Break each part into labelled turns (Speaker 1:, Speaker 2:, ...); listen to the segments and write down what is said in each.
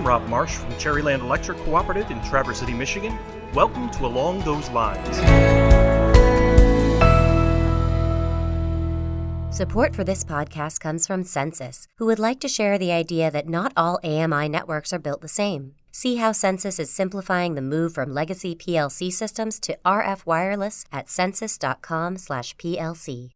Speaker 1: Rob Marsh from Cherryland Electric Cooperative in Traverse City, Michigan. Welcome to Along Those Lines.
Speaker 2: Support for this podcast comes from Census, who would like to share the idea that not all AMI networks are built the same. See how Census is simplifying the move from legacy PLC systems to RF wireless at census.com/PLC.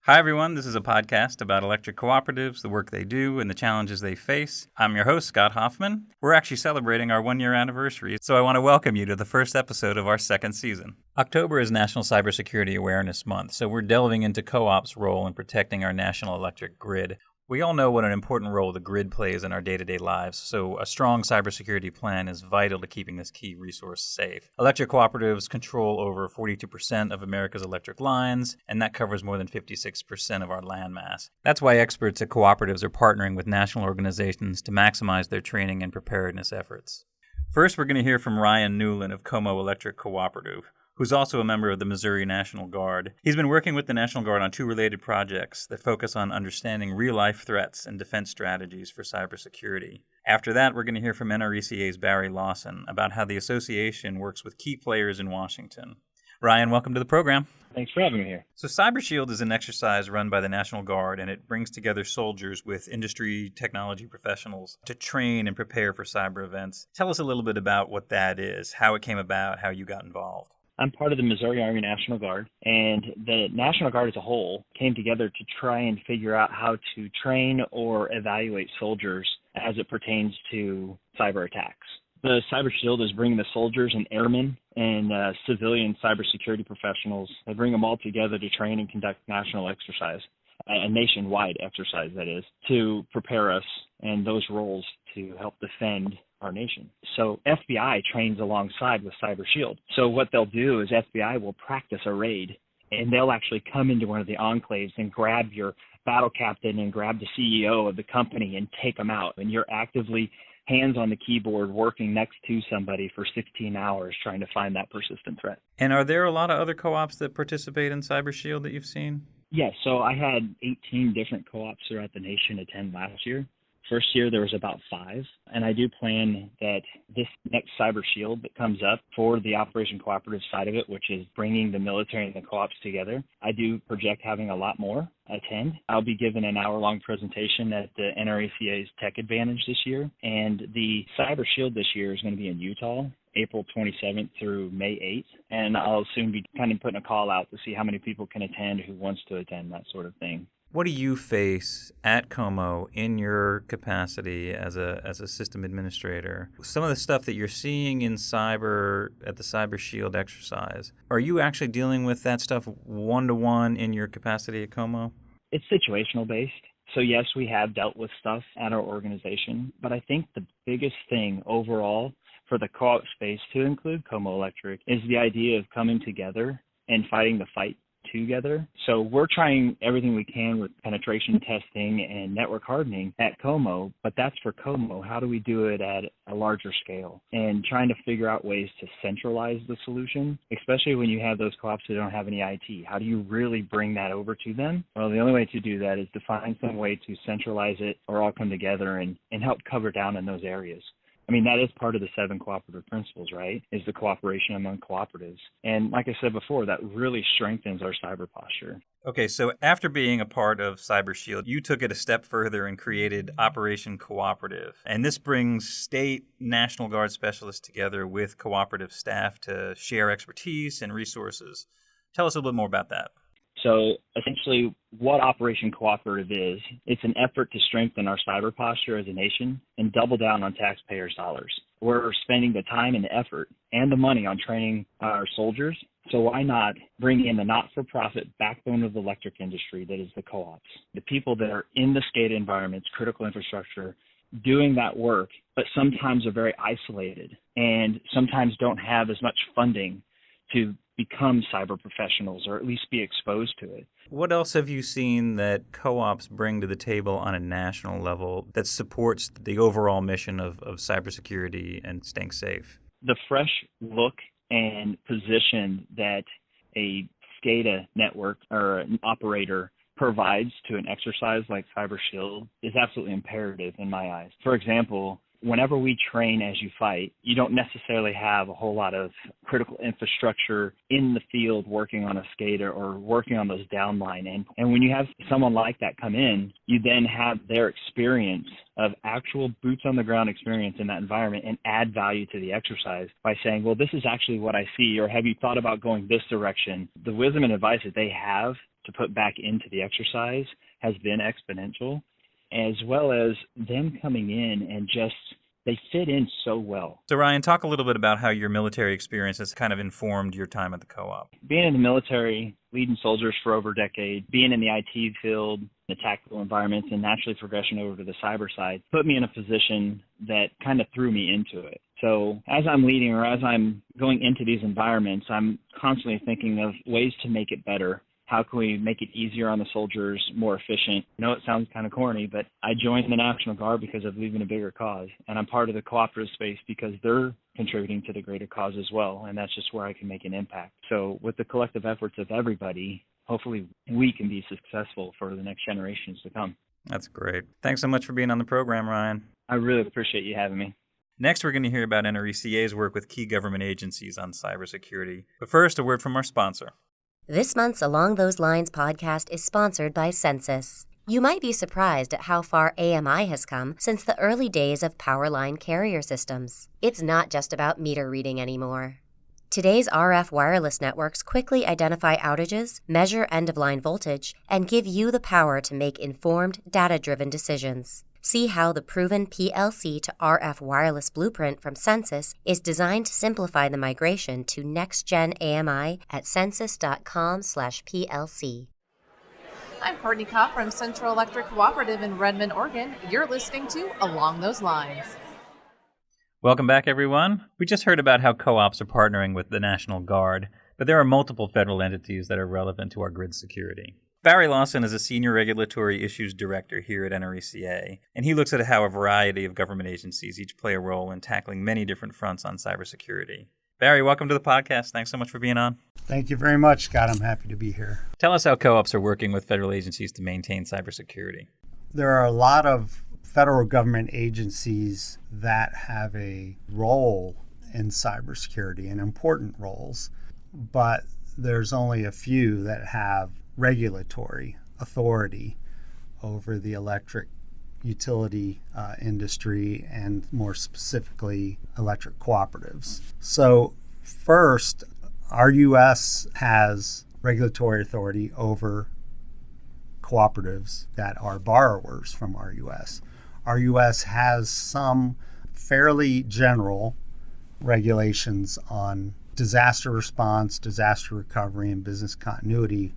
Speaker 3: Hi, everyone. This is a podcast about electric cooperatives, the work they do, and the challenges they face. I'm your host, Scott Hoffman. We're actually celebrating our one-year anniversary, so I want to welcome you to the first episode of our second season. October is National Cybersecurity Awareness Month, so we're delving into co-op's role in protecting our national electric grid. We all know what an important role the grid plays in our day-to-day lives, so a strong cybersecurity plan is vital to keeping this key resource safe. Electric cooperatives control over 42% of America's electric lines, and that covers more than 56% of our landmass. That's why experts at cooperatives are partnering with national organizations to maximize their training and preparedness efforts. First, we're going to hear from Ryan Newlon of Como Electric Cooperative, who's also a member of the Missouri National Guard. He's been working with the National Guard on two related projects that focus on understanding real-life threats and defense strategies for cybersecurity. After that, we're going to hear from NRECA's Barry Lawson about how the association works with key players in Washington. Ryan, welcome to the program.
Speaker 4: Thanks for having me here.
Speaker 3: So Cyber Shield is an exercise run by the National Guard, and it brings together soldiers with industry technology professionals to train and prepare for cyber events. Tell us a little bit about what that is, how it came about, how you got involved.
Speaker 4: I'm part of the Missouri Army National Guard, and the National Guard as a whole came together to try and figure out how to train or evaluate soldiers as it pertains to cyber attacks. The Cyber Shield is bringing the soldiers and airmen and civilian cybersecurity professionals. They bring them all together to train and conduct national exercise, a nationwide exercise, that is, to prepare us and those roles to help defend our nation. So FBI trains alongside with Cyber Shield. So what they'll do is FBI will practice a raid, and they'll actually come into one of the enclaves and grab your battle captain and grab the CEO of the company and take them out. And you're actively hands on the keyboard working next to somebody for 16 hours trying to find that persistent threat.
Speaker 3: And are there a lot of other co-ops that participate in Cyber Shield that you've seen?
Speaker 4: Yes, so I had 18 different co-ops throughout the nation attend last year. First year, there was about 5, and I do plan that this next Cyber Shield that comes up for the Operation Cooperative side of it, which is bringing the military and the co-ops together, I do project having a lot more attend. I'll be given an hour-long presentation at the NRECA's Tech Advantage this year, and the Cyber Shield this year is going to be in Utah, April 27th through May 8th, and I'll soon be kind of putting a call out to see how many people can attend, who wants to attend, that sort of thing.
Speaker 3: What do you face at Como in your capacity as a system administrator? Some of the stuff that you're seeing in cyber at the Cyber Shield exercise, are you actually dealing with that stuff one-to-one in your capacity at Como?
Speaker 4: It's situational based. So yes, we have dealt with stuff at our organization, but I think the biggest thing overall for the co-op space, to include Como Electric, is the idea of coming together and fighting the fight together. So we're trying everything we can with penetration testing and network hardening at Como, but that's for Como. How do we do it at a larger scale? And trying to figure out ways to centralize the solution, especially when you have those co-ops that don't have any IT. How do you really bring that over to them? Well, the only way to do that is to find some way to centralize it or all come together and help cover down in those areas. I mean, that is part of the 7 cooperative principles, right, is the cooperation among cooperatives. And like I said before, that really strengthens our cyber posture.
Speaker 3: Okay, so after being a part of Cyber Shield, you took it a step further and created Operation Cooperative. And this brings state National Guard specialists together with cooperative staff to share expertise and resources. Tell us a little bit more about that.
Speaker 4: So essentially what Operation Cooperative is, it's an effort to strengthen our cyber posture as a nation and double down on taxpayers' dollars. We're spending the time and the effort and the money on training our soldiers, so why not bring in the not-for-profit backbone of the electric industry that is the co-ops, the people that are in the SCADA environments, critical infrastructure, doing that work, but sometimes are very isolated and sometimes don't have as much funding to become cyber professionals or at least be exposed to it.
Speaker 3: What else have you seen that co-ops bring to the table on a national level that supports the overall mission of cybersecurity and staying safe?
Speaker 4: The fresh look and position that a SCADA network or an operator provides to an exercise like Cyber Shield is absolutely imperative in my eyes. For example, whenever we train as you fight, you don't necessarily have a whole lot of critical infrastructure in the field working on a skater or working on those downline. And when you have someone like that come in, you then have their experience of actual boots on the ground experience in that environment and add value to the exercise by saying, well, this is actually what I see, or have you thought about going this direction? The wisdom and advice that they have to put back into the exercise has been exponential, as well as them coming in and just, they fit in so well.
Speaker 3: So Ryan, talk a little bit about how your military experience has kind of informed your time at the co-op.
Speaker 4: Being in the military, leading soldiers for over a decade, being in the IT field, the tactical environments, and naturally progression over to the cyber side put me in a position that kind of threw me into it. So as I'm leading or as I'm going into these environments, I'm constantly thinking of ways to make it better. How can we make it easier on the soldiers, more efficient? I know it sounds kind of corny, but I joined the National Guard because I believe in a bigger cause. And I'm part of the cooperative space because they're contributing to the greater cause as well. And that's just where I can make an impact. So with the collective efforts of everybody, hopefully we can be successful for the next generations to come.
Speaker 3: That's great. Thanks so much for being on the program, Ryan.
Speaker 4: I really appreciate you having me.
Speaker 3: Next, we're going to hear about NRECA's work with key government agencies on cybersecurity. But first, a word from our sponsor.
Speaker 2: This month's Along Those Lines podcast is sponsored by Census. You might be surprised at how far AMI has come since the early days of power line carrier systems. It's not just about meter reading anymore. Today's RF wireless networks quickly identify outages, measure end-of-line voltage, and give you the power to make informed, data-driven decisions. See how the proven PLC to RF wireless blueprint from Census is designed to simplify the migration to next-gen AMI at census.com/PLC.
Speaker 5: I'm Courtney Kopp from Central Electric Cooperative in Redmond, Oregon. You're listening to Along Those Lines.
Speaker 3: Welcome back, everyone. We just heard about how co-ops are partnering with the National Guard, but there are multiple federal entities that are relevant to our grid security. Barry Lawson is a Senior Regulatory Issues Director here at NRECA, and he looks at how a variety of government agencies each play a role in tackling many different fronts on cybersecurity. Barry, welcome to the podcast. Thanks so much for being on.
Speaker 6: Thank you very much, Scott. I'm happy to be here.
Speaker 3: Tell us how co-ops are working with federal agencies to maintain cybersecurity.
Speaker 6: There are a lot of federal government agencies that have a role in cybersecurity and important roles, but there's only a few that have regulatory authority over the electric utility industry and more specifically electric cooperatives. So first, RUS has regulatory authority over cooperatives that are borrowers from RUS. RUS has some fairly general regulations on disaster response, disaster recovery, and business continuity,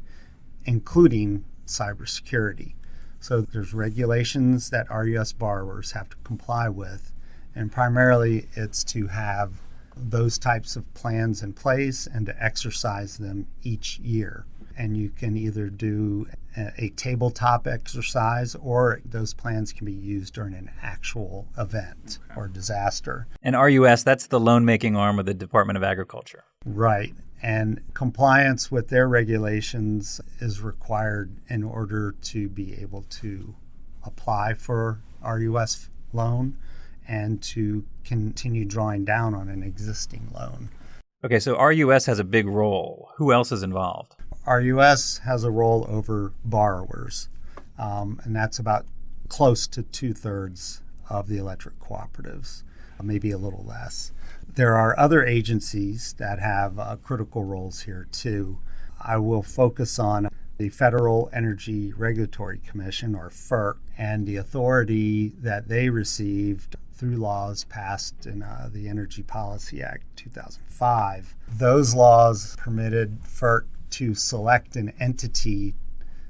Speaker 6: including cybersecurity. So there's regulations that RUS borrowers have to comply with, and primarily it's to have those types of plans in place and to exercise them each year. And you can either do a tabletop exercise or those plans can be used during an actual event or disaster.
Speaker 3: And RUS, that's the loan-making arm of the Department of Agriculture.
Speaker 6: Right. And compliance with their regulations is required in order to be able to apply for RUS loan and to continue drawing down on an existing loan.
Speaker 3: Okay, so RUS has a big role. Who else is involved?
Speaker 6: RUS has a role over borrowers, and that's about close to 2/3 of the electric cooperatives, maybe a little less. There are other agencies that have critical roles here too. I will focus on the Federal Energy Regulatory Commission, or FERC, and the authority that they received through laws passed in the Energy Policy Act 2005. Those laws permitted FERC to select an entity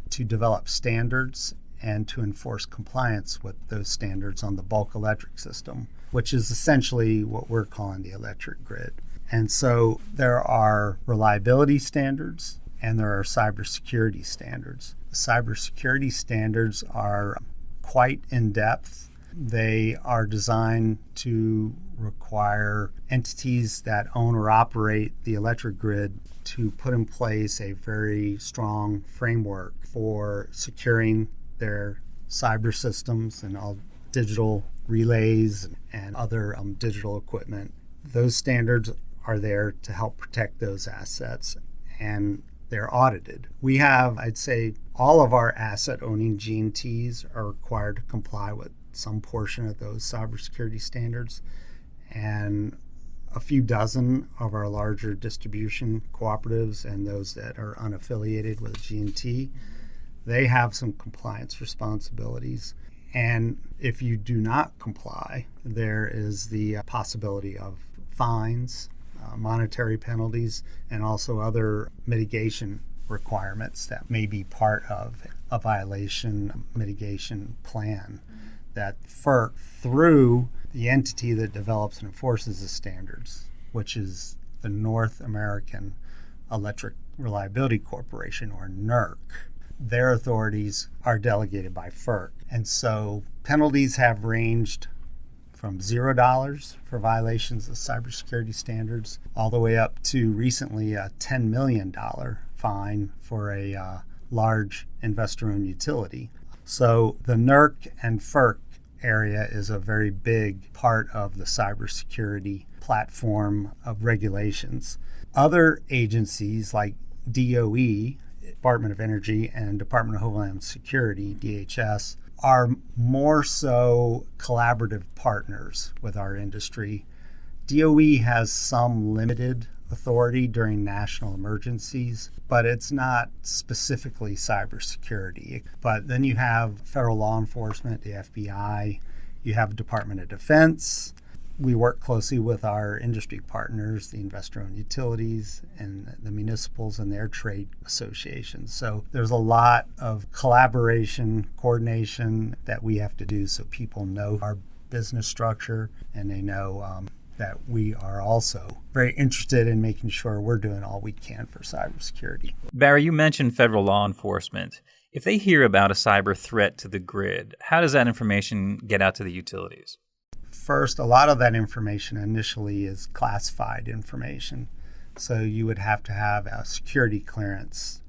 Speaker 6: to develop standards and to enforce compliance with those standards on the bulk electric system, which is essentially what we're calling the electric grid. And so there are reliability standards and there are cybersecurity standards. The cybersecurity standards are quite in-depth. They are designed to require entities that own or operate the electric grid to put in place a very strong framework for securing their cyber systems, and I'll digital relays and other digital equipment. Those standards are there to help protect those assets, and they're audited. We have, I'd say, all of our asset-owning G&Ts are required to comply with some portion of those cybersecurity standards, and a few dozen of our larger distribution cooperatives and those that are unaffiliated with G&T, they have some compliance responsibilities. And if you do not comply, there is the possibility of fines, monetary penalties, and also other mitigation requirements that may be part of a violation mitigation plan that FERC, through the entity that develops and enforces the standards, which is the North American Electric Reliability Corporation, or NERC, their authorities are delegated by FERC. And so penalties have ranged from $0 for violations of cybersecurity standards all the way up to recently a $10 million fine for a large investor-owned utility. So the NERC and FERC area is a very big part of the cybersecurity platform of regulations. Other agencies like DOE, Department of Energy, and Department of Homeland Security, DHS, are more so collaborative partners with our industry. DOE has some limited authority during national emergencies, but it's not specifically cybersecurity. But then you have federal law enforcement, the FBI, you have Department of Defense. We work closely with our industry partners, the investor-owned utilities and the municipals and their trade associations. So there's a lot of collaboration, coordination that we have to do so people know our business structure and they know that we are also very interested in making sure we're doing all we can for cybersecurity.
Speaker 3: Barry, you mentioned federal law enforcement. If they hear about a cyber threat to the grid, how does that information get out to the utilities?
Speaker 6: First, a lot of that information initially is classified information. So you would have to have a security clearance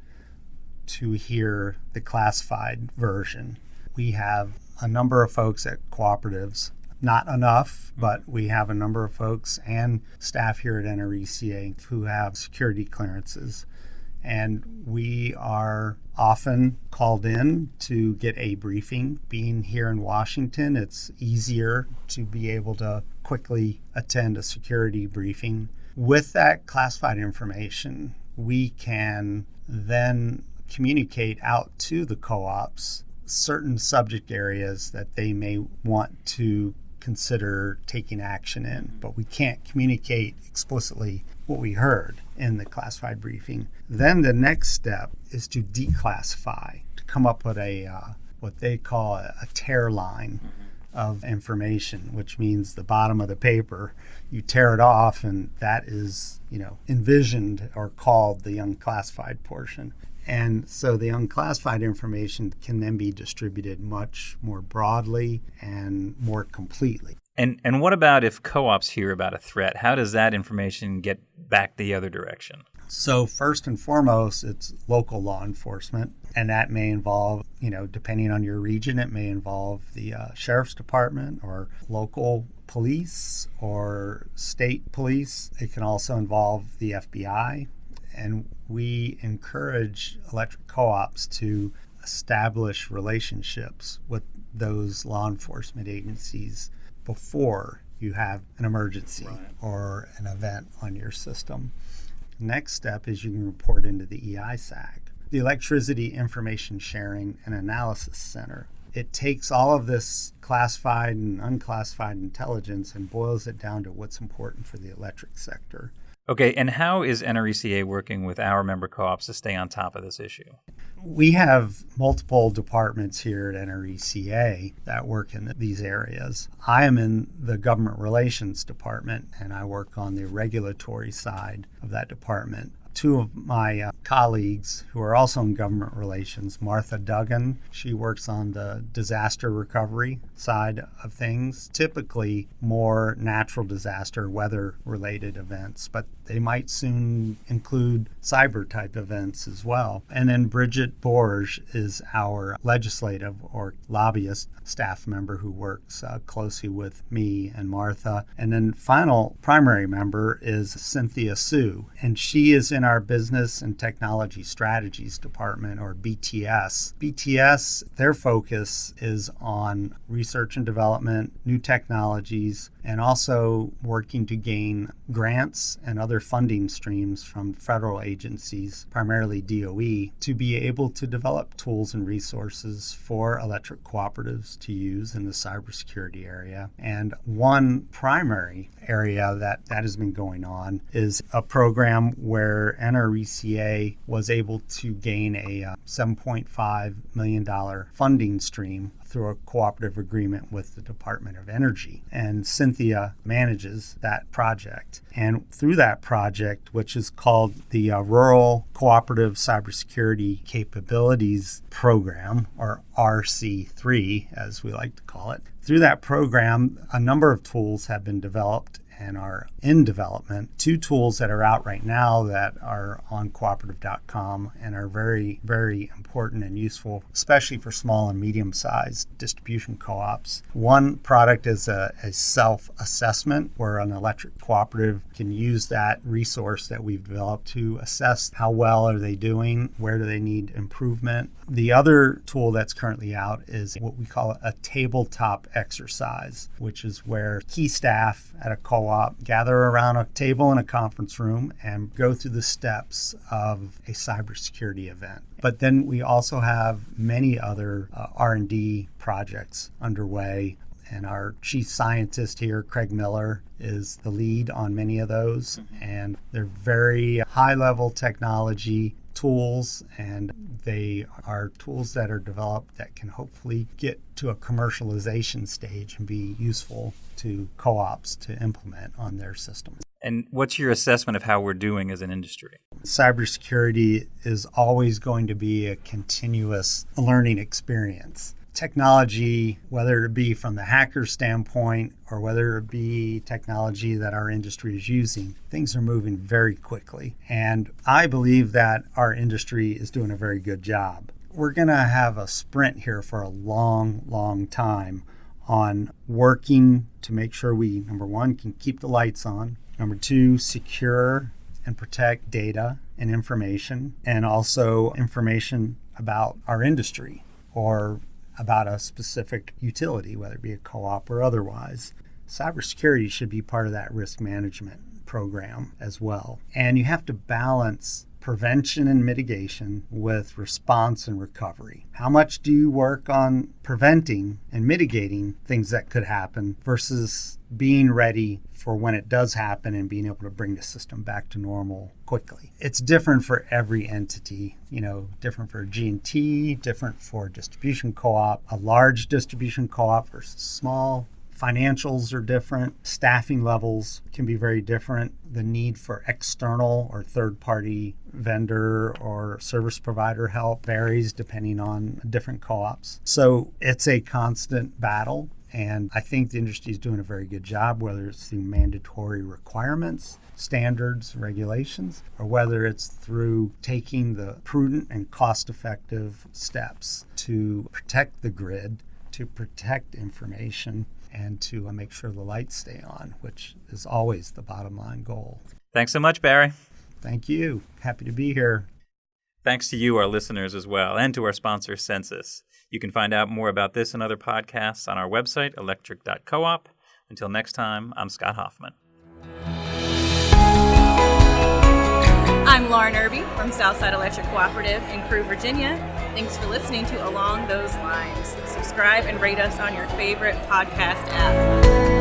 Speaker 6: to hear the classified version. We have a number of folks at cooperatives, not enough, but we have a number of folks and staff here at NRECA who have security clearances. And we are often called in to get a briefing. Being here in Washington, it's easier to be able to quickly attend a security briefing. With that classified information, we can then communicate out to the co-ops certain subject areas that they may want to consider taking action in, but we can't communicate explicitly what we heard in the classified briefing. Then the next step is to declassify, to come up with a what they call a tear line of information, which means the bottom of the paper, you tear it off, and that is, envisioned or called the unclassified portion. And so the unclassified information can then be distributed much more broadly and more completely.
Speaker 3: And what about if co-ops hear about a threat? How does that information get back the other direction?
Speaker 6: So first and foremost, it's local law enforcement, and that may involve, depending on your region, it may involve the sheriff's department or local police or state police. It can also involve the FBI. And we encourage electric co-ops to establish relationships with those law enforcement agencies before you have an emergency or an event on your system. Next step is you can report into the EISAC, the Electricity Information Sharing and Analysis Center. It takes all of this classified and unclassified intelligence and boils it down to what's important for the electric sector.
Speaker 3: Okay, and how is NRECA working with our member co-ops to stay on top of this issue?
Speaker 6: We have multiple departments here at NRECA that work in these areas. I am in the government relations department, and I work on the regulatory side of that department. Two of my colleagues who are also in government relations, Martha Duggan, she works on the disaster recovery side of things, typically more natural disaster, weather-related events, but They might soon include cyber type events as well. And then Bridget Borge is our legislative or lobbyist staff member who works closely with me and Martha. And then final primary member is Cynthia Sue, and she is in our Business and Technology Strategies Department, or BTS. BTS, their focus is on research and development, new technologies, and also working to gain grants and other funding streams from federal agencies, primarily DOE, to be able to develop tools and resources for electric cooperatives to use in the cybersecurity area. And one primary area that has been going on is a program where NRECA was able to gain a $7.5 million funding stream through a cooperative agreement with the Department of Energy. And Cynthia manages that project. And through that project, which is called the Rural Cooperative Cybersecurity Capabilities Program, or RC3, as we like to call it, through that program, a number of tools have been developed and are in development. 2 tools that are out right now that are on cooperative.com and are very, very important and useful, especially for small and medium-sized distribution co-ops. One product is a self-assessment where an electric cooperative can use that resource that we've developed to assess how well are they doing, where do they need improvement. The other tool that's currently out is what we call a tabletop exercise, which is where key staff at a co-op gather around a table in a conference room and go through the steps of a cybersecurity event. But then we also have many other R&D projects underway. And our chief scientist here, Craig Miller, is the lead on many of those. And they're very high-level technology tools, and they are tools that are developed that can hopefully get to a commercialization stage and be useful to co-ops to implement on their systems.
Speaker 3: And what's your assessment of how we're doing as an industry?
Speaker 6: Cybersecurity is always going to be a continuous learning experience. Technology, whether it be from the hacker standpoint or whether it be technology that our industry is using, things are moving very quickly. And I believe that our industry is doing a very good job. We're going to have a sprint here for a long, long time on working to make sure we, number one, can keep the lights on. Number two, secure and protect data and information, and also information about our industry or about a specific utility, whether it be a co-op or otherwise. Cybersecurity should be part of that risk management program as well. And you have to balance prevention and mitigation with response and recovery. How much do you work on preventing and mitigating things that could happen versus being ready for when it does happen and being able to bring the system back to normal quickly? It's different for every entity, different for G&T, different for distribution co-op, a large distribution co-op versus small. Financials are different. Staffing levels can be very different. The need for external or third-party vendor or service provider help varies depending on different co-ops. So it's a constant battle. And I think the industry is doing a very good job, whether it's through mandatory requirements, standards, regulations, or whether it's through taking the prudent and cost-effective steps to protect the grid, to protect information, and to make sure the lights stay on, which is always the bottom line goal.
Speaker 3: Thanks so much, Barry.
Speaker 6: Thank you. Happy to be here.
Speaker 3: Thanks to you, our listeners, as well, and to our sponsor, Census. You can find out more about this and other podcasts on our website, electric.coop. Until next time, I'm Scott Hoffman.
Speaker 7: I'm Lauren Irby from Southside Electric Cooperative in Crewe, Virginia. Thanks for listening to Along Those Lines. Subscribe and rate us on your favorite podcast app.